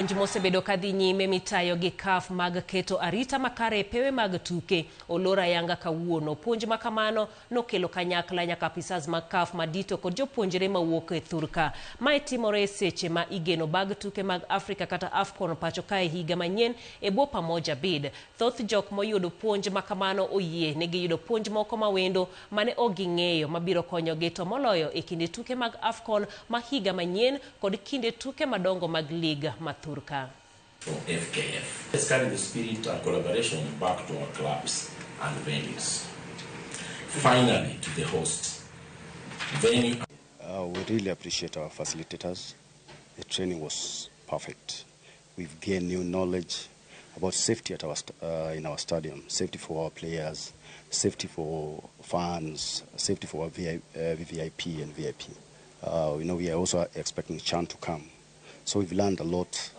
Mosebedo kadhi nyime mitayo gi CAF mag keto arita makare pewe mag tuke olora yanga kawuono. Puonj makamano nokelo kanyakla nyaka apisas mag CAF madito kod jopuonjre mawuok e thurka. Mae timore seche ma igeno bag tuke mag Afrika kata AFCON pacho kae higa manyien e bwo pamoja bid. Thoth jok moyudo puonj makamano oyie ne giyudo puonj moko mawendo mane oging'eyo mabiro konyogi to moloyo e kinde tuke mag AFCON ma higa manyien kod kinde tuke madongo mag liga mathurka. From FKF. Let's carry the spirit and collaboration back to our clubs and venues. Finally, to the host. Venue. We really appreciate our facilitators. The training was perfect. We've gained new knowledge about safety at in our stadium, safety for our players, safety for fans, safety for our VIP and VIP. We are also expecting CHAN to come. So we've learned a lot.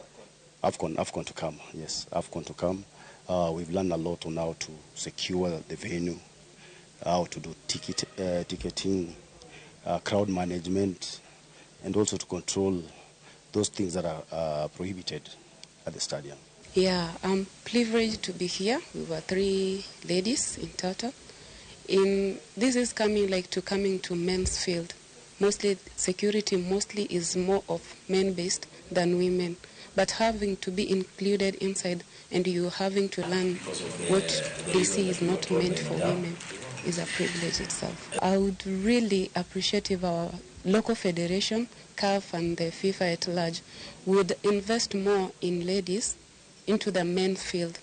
AFCON to come, yes, AFCON to come. We've learned a lot on how to secure the venue, how to do ticketing, crowd management, and also to control those things that are prohibited at the stadium. Yeah, I'm privileged to be here. We were 3 ladies in total. This is coming to men's field. Mostly security is more of men-based than women. But having to be included inside and you having to learn what they see is not meant for women is a privilege itself. I would really appreciate if our local federation, CAF and the FIFA at large, would invest more in ladies into the men's field.